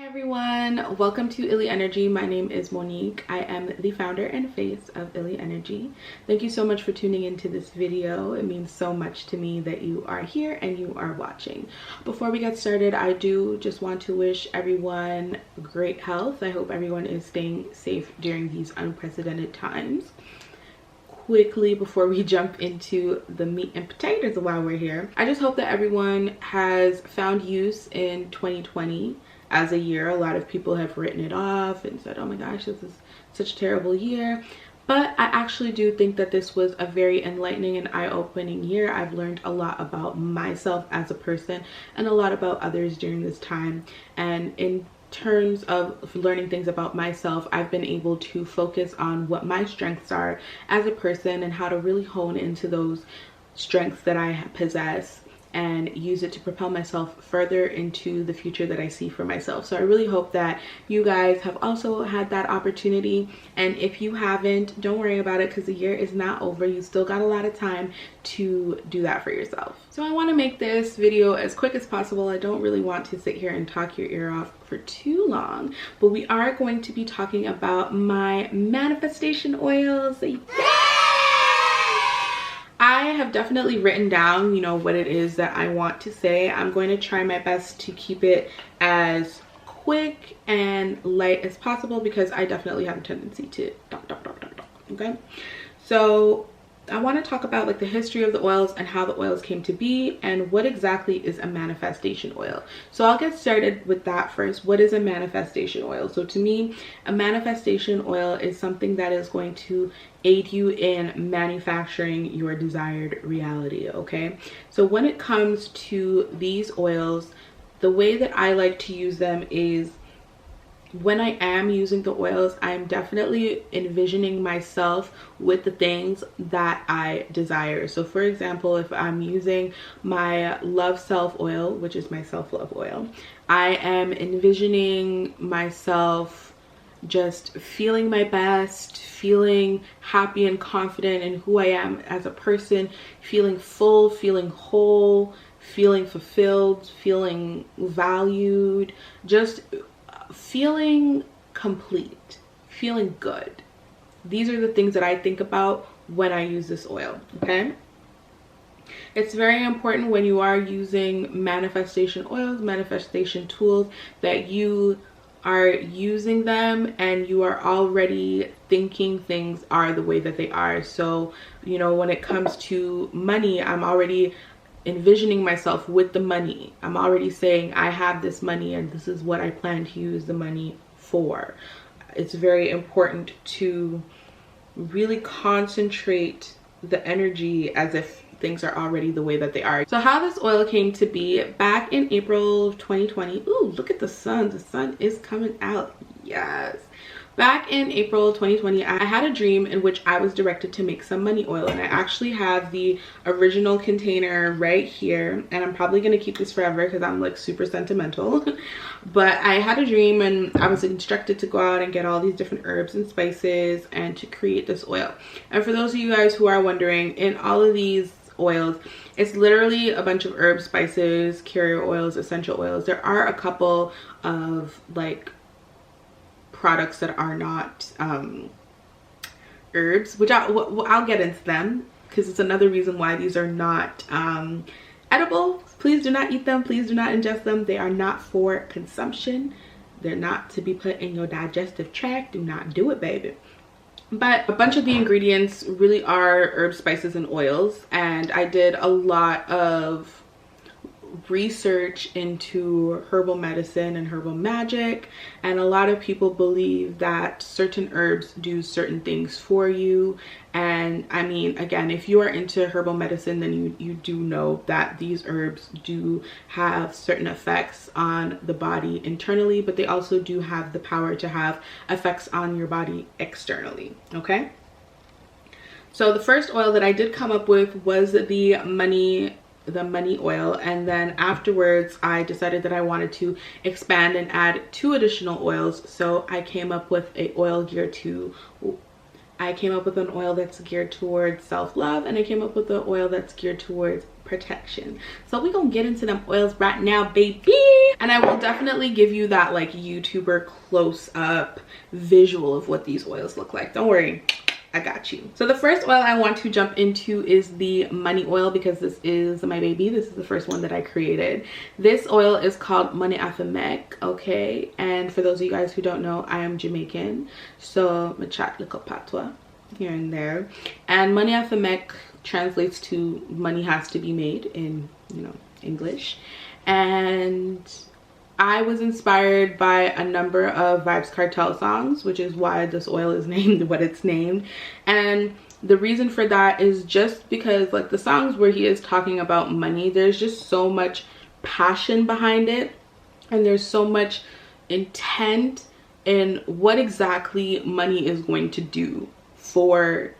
Everyone, welcome to Illy Energy. My name is Monique. I am the founder and face of Illy Energy. Thank you so much for tuning into this video. It means so much to me that you are here and you are watching. Before we get started, I do just want to wish everyone great health. I hope everyone is staying safe during these unprecedented times. Quickly, before we jump into the meat and potatoes while we're here, I just hope that everyone has found use in 2020 as a year. A lot of people have written it off and said, oh my gosh, this is such a terrible year. But I actually do think that this was a very enlightening and eye-opening year. I've learned a lot about myself as a person and a lot about others during this time. And in terms of learning things about myself, I've been able to focus on what my strengths are as a person and how to really hone into those strengths that I possess and use it to propel myself further into the future that I see for myself. So I really hope that you guys have also had that opportunity, and if you haven't, don't worry about it because the year is not over. You still got a lot of time to do that for yourself. So I want to make this video as quick as possible. I don't really want to sit here and talk your ear off for too long, but we are going to be talking about my manifestation oils. I have definitely written down, what it is that I want to say. I'm going to try my best to keep it as quick and light as possible because I definitely have a tendency to talk, okay? So I want to talk about like the history of the oils and how the oils came to be and what exactly is a manifestation oil. So I'll get started with that first. What is a manifestation oil? So to me, a manifestation oil is something that is going to aid you in manufacturing your desired reality, okay? So when it comes to these oils, the way that I like to use them is when I am using the oils, I'm definitely envisioning myself with the things that I desire. So for example, if I'm using my Love Self oil, which is my self-love oil, I am envisioning myself just feeling my best, feeling happy and confident in who I am as a person, feeling full, feeling whole, feeling fulfilled, feeling valued, just feeling complete, feeling good. These are the things that I think about when I use this oil, okay? It's very important when you are using manifestation oils, manifestation tools, that you are using them and you are already thinking things are the way that they are. So, when it comes to money, I'm already envisioning myself with the money. I'm already saying I have this money and this is what I plan to use the money for. It's very important to really concentrate the energy as if things are already the way that they are. So how this oil came to be, back in April of 2020. Ooh, look at the sun. The sun is coming out. Yes. Back in April 2020, I had a dream in which I was directed to make some money oil, and I actually have the original container right here, and I'm probably going to keep this forever because I'm like super sentimental. But I had a dream and I was instructed to go out and get all these different herbs and spices and to create this oil. And for those of you guys who are wondering, in all of these oils, it's literally a bunch of herbs, spices, carrier oils, essential oils. There are a couple of like products that are not herbs, which I'll get into them because it's another reason why these are not edible. Please do not eat them. Please do not ingest them. They are not for consumption. They're not to be put in your digestive tract. Do not do it, baby. But a bunch of the ingredients really are herbs, spices, and oils, and I did a lot of research into herbal medicine and herbal magic, and a lot of people believe that certain herbs do certain things for you. And I mean, again, if you are into herbal medicine, then you do know that these herbs do have certain effects on the body internally, but they also do have the power to have effects on your body externally, okay? So the first oil that I did come up with was the money oil, and then afterwards I decided that I wanted to expand and add 2 additional oils. So I came up with an oil that's geared towards self-love, and I came up with an oil that's geared towards protection. So we're gonna get into them oils right now, baby. And I will definitely give you that like YouTuber close-up visual of what these oils look like. Don't worry, I got you. So the first oil I want to jump into is the money oil, because this is my baby. This is the first one that I created. This oil is called Money Affamek, okay? And for those of you guys who don't know, I am Jamaican, so my chat little patois here and there. And Money Affamek translates to money has to be made in, you know, English. And I was inspired by a number of Vybz Kartel songs, which is why this oil is named what it's named. And the reason for that is just because like the songs where he is talking about money, there's just so much passion behind it, and there's so much intent in what exactly money is going to do for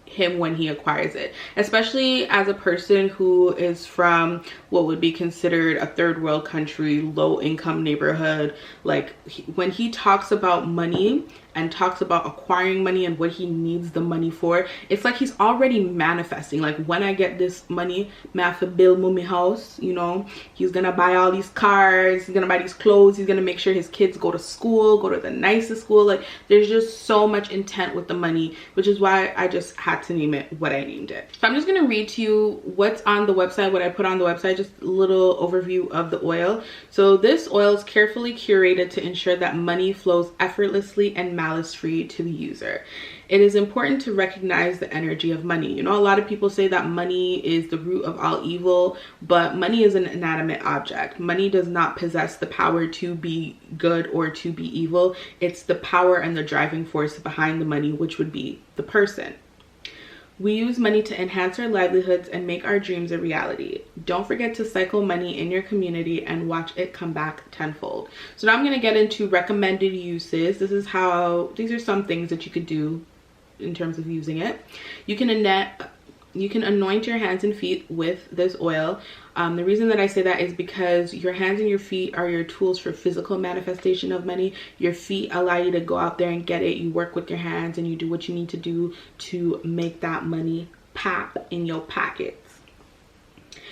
him when he acquires it, especially as a person who is from what would be considered a third world country, low income neighborhood. Like when he talks about money and talks about acquiring money and what he needs the money for, it's like he's already manifesting. Like, when I get this money, I have to build my house, you know, he's gonna buy all these cars, he's gonna buy these clothes, he's gonna make sure his kids go to school, go to the nicest school. Like, there's just so much intent with the money, which is why I just had to name it what I named it. So I'm just gonna read to you what's on the website, what I put on the website, just a little overview of the oil. So this oil is carefully curated to ensure that money flows effortlessly and malice-free to the user. It is important to recognize the energy of money. You know, a lot of people say that money is the root of all evil, but money is an inanimate object. Money does not possess the power to be good or to be evil. It's the power and the driving force behind the money, which would be the person. We use money to enhance our livelihoods and make our dreams a reality. Don't forget to cycle money in your community and watch it come back tenfold. So now I'm going to get into recommended uses. These are some things that you could do in terms of using it. You can anoint your hands and feet with this oil. The reason that I say that is because your hands and your feet are your tools for physical manifestation of money. Your feet allow you to go out there and get it. You work with your hands and you do what you need to do to make that money pop in your pockets.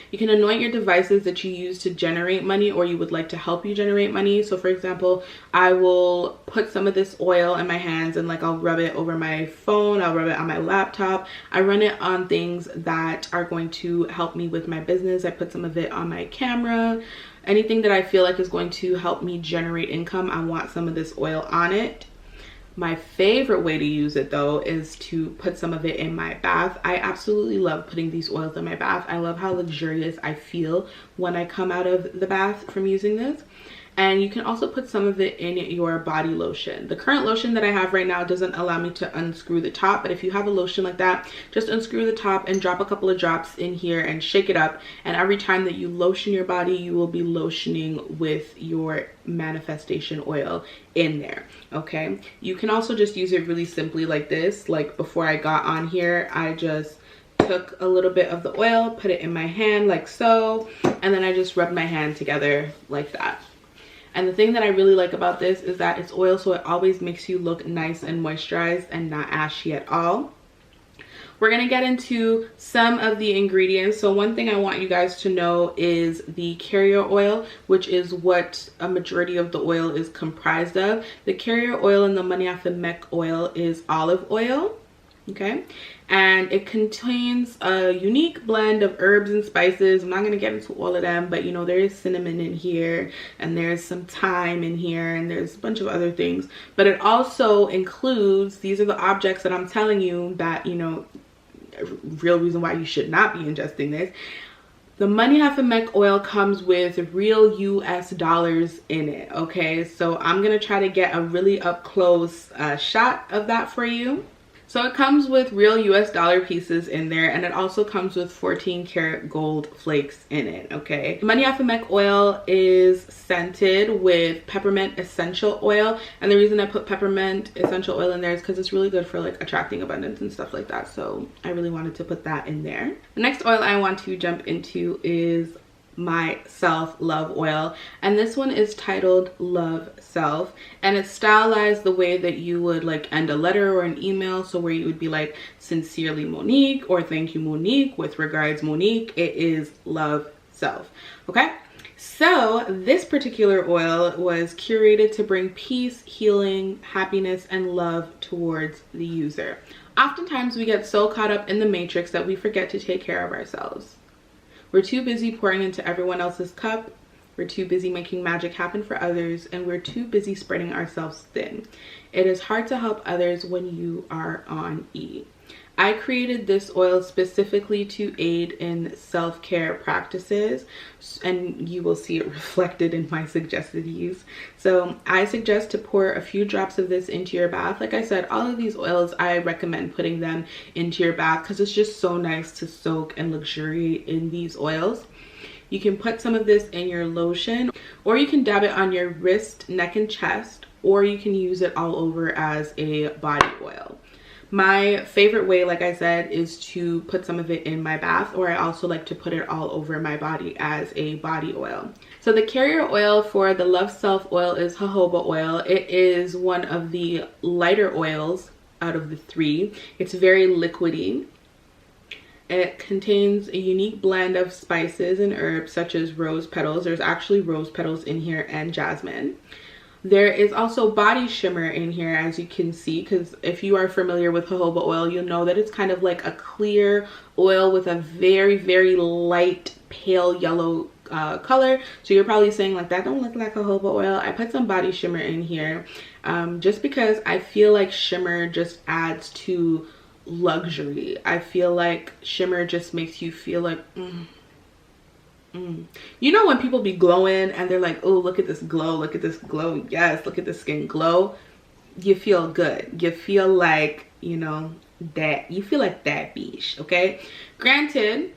You can anoint your devices that you use to generate money or you would like to help you generate money. So for example, I will put some of this oil in my hands and like I'll rub it over my phone, I'll rub it on my laptop. I run it on things that are going to help me with my business. I put some of it on my camera. Anything that I feel like is going to help me generate income, I want some of this oil on it. My favorite way to use it though is to put some of it in my bath. I absolutely love putting these oils in my bath. I love how luxurious I feel when I come out of the bath from using this. And you can also put some of it in your body lotion. The current lotion that I have right now doesn't allow me to unscrew the top, but if you have a lotion like that, just unscrew the top and drop a couple of drops in here and shake it up. And every time that you lotion your body, you will be lotioning with your manifestation oil in there, okay? You can also just use it really simply like this. Like before I got on here, I just took a little bit of the oil, put it in my hand like so, and then I just rubbed my hand together like that. And the thing that I really like about this is that it's oil, so it always makes you look nice and moisturized and not ashy at all. We're gonna get into some of the ingredients. So one thing I want you guys to know is the carrier oil, which is what a majority of the oil is comprised of. The carrier oil in the Money Affamek oil is olive oil, okay? And it contains a unique blend of herbs and spices. I'm not going to get into all of them, but you know, there is cinnamon in here and there's some thyme in here and there's a bunch of other things. But it also includes, these are the objects that I'm telling you that, you know, a real reason why you should not be ingesting this. The Money Affamek oil comes with real US dollars in it, okay? So I'm going to try to get a really up close shot of that for you. So it comes with real US dollar pieces in there, and it also comes with 14 karat gold flakes in it, okay? Money Affamek oil is scented with peppermint essential oil, and the reason I put peppermint essential oil in there is because it's really good for like attracting abundance and stuff like that, so I really wanted to put that in there. The next oil I want to jump into is my self-love oil, and this one is titled Love Self, and it's stylized the way that you would like end a letter or an email. So where you would be like, sincerely Monique, or thank you Monique, with regards Monique. It is Love Self, okay? So this particular oil was curated to bring peace, healing, happiness, and love towards the user. Oftentimes we get so caught up in the matrix that we forget to take care of ourselves. We're too busy pouring into everyone else's cup. We're too busy making magic happen for others, and we're too busy spreading ourselves thin. It is hard to help others when you are on E. I created this oil specifically to aid in self-care practices, and you will see it reflected in my suggested use. So I suggest to pour a few drops of this into your bath. Like I said, all of these oils, I recommend putting them into your bath because it's just so nice to soak and luxuriate in these oils. You can put some of this in your lotion, or you can dab it on your wrist, neck, and chest, or you can use it all over as a body oil. My favorite way, like I said, is to put some of it in my bath, or I also like to put it all over my body as a body oil. So the carrier oil for the Love Self oil is jojoba oil. It is one of the lighter oils out of the three. It's very liquidy. It contains a unique blend of spices and herbs such as rose petals. There's actually rose petals in here and jasmine. There is also body shimmer in here, as you can see, because if you are familiar with jojoba oil, you'll know that it's kind of like a clear oil with a very, very light pale yellow color. So you're probably saying like, that don't look like jojoba oil. I put some body shimmer in here just because I feel like shimmer just adds to luxury. I feel like shimmer just makes you feel like you know when people be glowing and they're like, oh, look at this glow, look at this glow, yes, look at the skin glow. You feel good. You feel like, you know, that you feel like that beach. Okay, granted,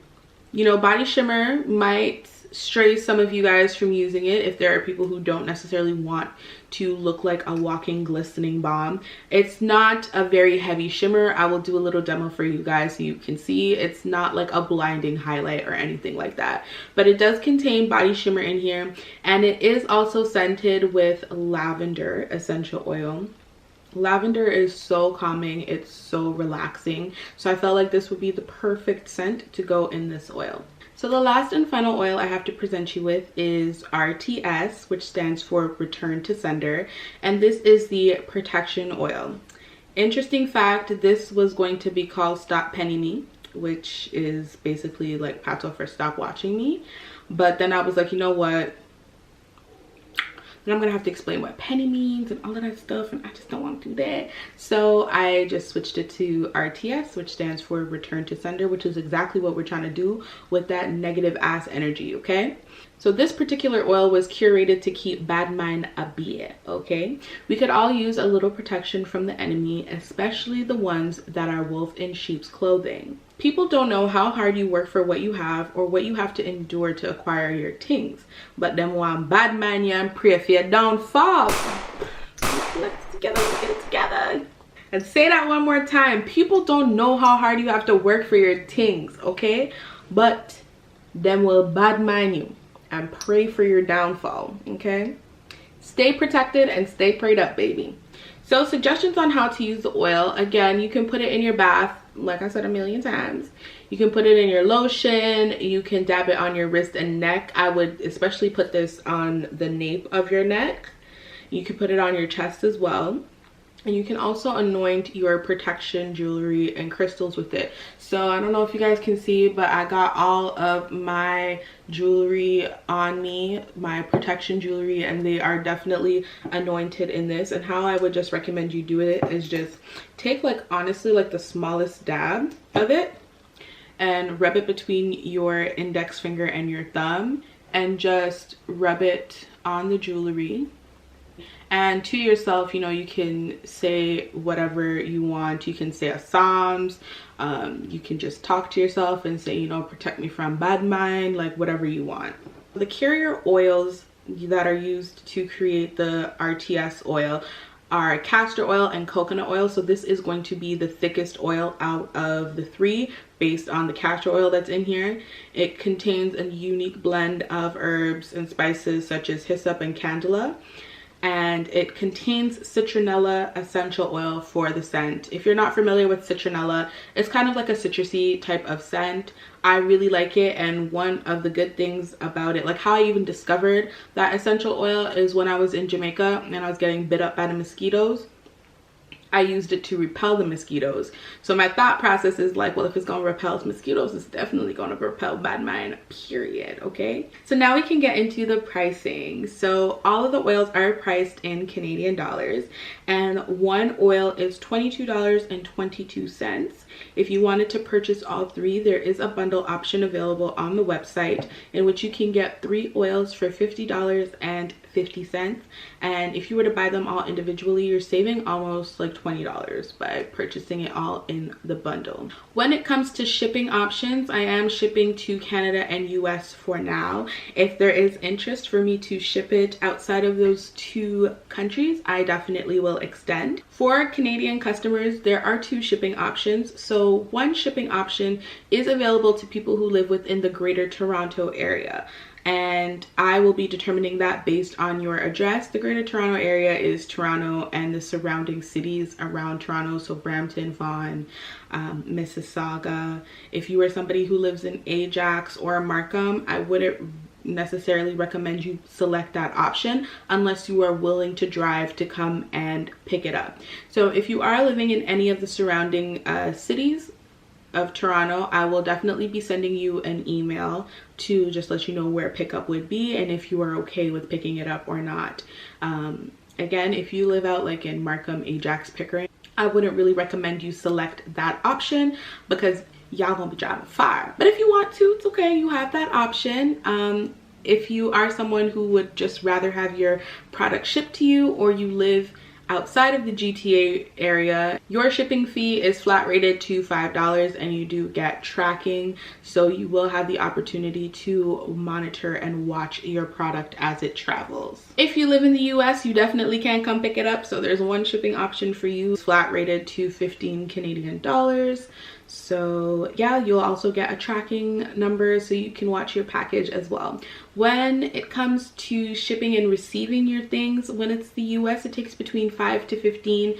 you know, body shimmer might stray some of you guys from using it if there are people who don't necessarily want to look like a walking glistening bomb. It's not a very heavy shimmer. I will do a little demo for you guys so you can see. It's not like a blinding highlight or anything like that, but it does contain body shimmer in here, and it is also scented with lavender essential oil. Lavender is so calming, it's so relaxing, so I felt like this would be the perfect scent to go in this oil. So the last and final oil I have to present you with is RTS, which stands for Return to Sender, and this is the protection oil. Interesting fact, this was going to be called Stop Penning Me, which is basically like Pato for Stop Watching Me, but then I was like, you know what, then I'm gonna have to explain what penny means and all of that stuff, and I just don't want to do that. So I just switched it to RTS, which stands for Return to Sender, which is exactly what we're trying to do with that negative ass energy, okay? So this particular oil was curated to keep bad mind a bit, okay? We could all use a little protection from the enemy, especially the ones that are wolf in sheep's clothing. People don't know how hard you work for what you have or what you have to endure to acquire your things, but them want bad mind you and pray for your downfall. Let's get it together. And say that one more time. People don't know how hard you have to work for your things, okay? But them will bad mind you and pray for your downfall, okay? Stay protected and stay prayed up, baby. So suggestions on how to use the oil. Again, you can put it in your bath, like I said a million times. You can put it in your lotion. You can dab it on your wrist and neck. I would especially put this on the nape of your neck. You can put it on your chest as well. And you can also anoint your protection jewelry and crystals with it. So I don't know if you guys can see, but I got all of my jewelry on me, my protection jewelry, and they are definitely anointed in this. And how I would just recommend you do it is just take, like, honestly, like the smallest dab of it and rub it between your index finger and your thumb and just rub it on the jewelry. And to yourself, you know, you can say whatever you want. You can say a psalms. You can just talk to yourself and say, you know, protect me from bad mind, like whatever you want. The carrier oils that are used to create the RTS oil are castor oil and coconut oil. So this is going to be the thickest oil out of the three based on the castor oil that's in here. It contains a unique blend of herbs and spices such as hyssop and candela. and it contains citronella essential oil for the scent. If you're not familiar with citronella, it's kind of like a citrusy type of scent. I really like it, and one of the good things about it, like how I even discovered that essential oil, is when I was in Jamaica and I was getting bit up by the mosquitoes. I used it to repel the mosquitoes. So my thought process is like, well, if it's gonna repel mosquitoes, it's definitely gonna repel bad mind, period, okay? So now we can get into the pricing. So all of the oils are priced in Canadian dollars, and one oil is $22.22. If you wanted to purchase all three, there is a bundle option available on the website in which you can get 3 oils for $50.50. And if you were to buy them all individually, you're saving almost like $20 by purchasing it all in the bundle. When it comes to shipping options, I am shipping to Canada and US for now. If there is interest for me to ship it outside of those 2 countries, I definitely will extend. For Canadian customers, there are 2 shipping options. So one shipping option is available to people who live within the Greater Toronto area, and I will be determining that based on your address. The Greater Toronto area is Toronto and the surrounding cities around Toronto, so Brampton, Vaughan, Mississauga. If you are somebody who lives in Ajax or Markham, I wouldn't necessarily recommend you select that option unless you are willing to drive to come and pick it up. So if you are living in any of the surrounding cities of Toronto, I will definitely be sending you an email to just let you know where pickup would be and if you are okay with picking it up or not. Again, if you live out like in Markham, Ajax, Pickering, I wouldn't really recommend you select that option because y'all gonna be driving far. But if you want to, it's okay, you have that option. If you are someone who would just rather have your product shipped to you, or you live outside of the GTA area, your shipping fee is flat rated to $5, and you do get tracking, so you will have the opportunity to monitor and watch your product as it travels. If you live in the US, you definitely can come pick it up. So there's one shipping option for you, flat rated to 15 Canadian dollars. So yeah, you'll also get a tracking number so you can watch your package as well. When it comes to shipping and receiving your things, when it's the US, it takes between 5 to 15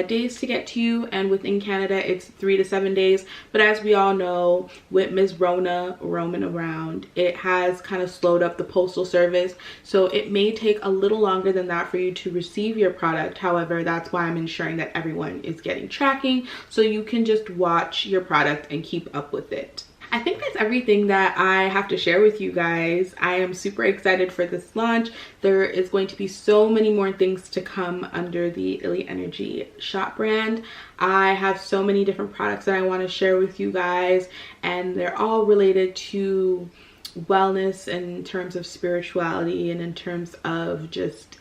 days to get to you, and within Canada it's 3 to 7 days. But as we all know, with Ms. Rona roaming around, it has kind of slowed up the postal service, so it may take a little longer than that for you to receive your product. However, that's why I'm ensuring that everyone is getting tracking so you can just watch your product and keep up with it. I think that's everything that I have to share with you guys. I am super excited for this launch. There is going to be so many more things to come under the Illy Energy shop brand. I have so many different products that I want to share with you guys, and they're all related to wellness in terms of spirituality and in terms of just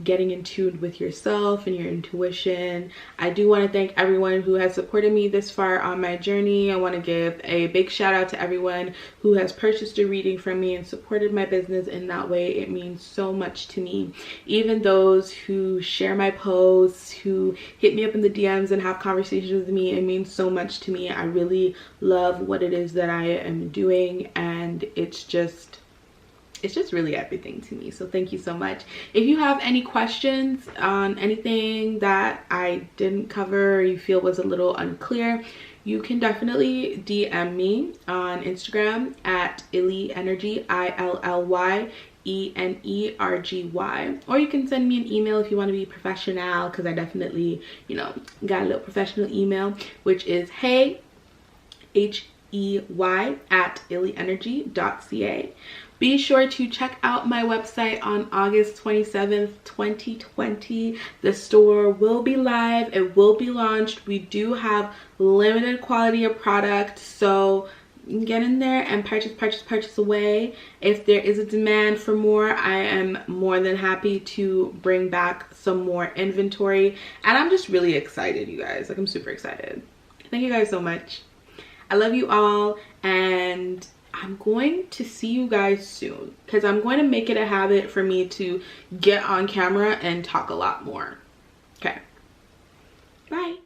getting in tune with yourself and your intuition. I do want to thank everyone who has supported me this far on my journey. I want to give a big shout out to everyone who has purchased a reading from me and supported my business in that way. It means so much to me. Even those who share my posts, who hit me up in the DMs and have conversations with me, it means so much to me. I really love what it is that I am doing, and it's just really everything to me. So thank you so much. If you have any questions on anything that I didn't cover or you feel was a little unclear, you can definitely DM me on Instagram at Illy Energy, ILLYENERGY, or you can send me an email if you want to be professional, because I definitely, you know, got a little professional email, which is hey, HEY at illyenergy.ca. Be sure to check out my website on August 27th, 2020. The store will be live. It will be launched. We do have limited quality of product, so get in there and purchase away. If there is a demand for more, I am more than happy to bring back some more inventory. And I'm just really excited, you guys. Like, I'm super excited. Thank you guys so much. I love you all, and I'm going to see you guys soon, because I'm going to make it a habit for me to get on camera and talk a lot more. Okay, bye.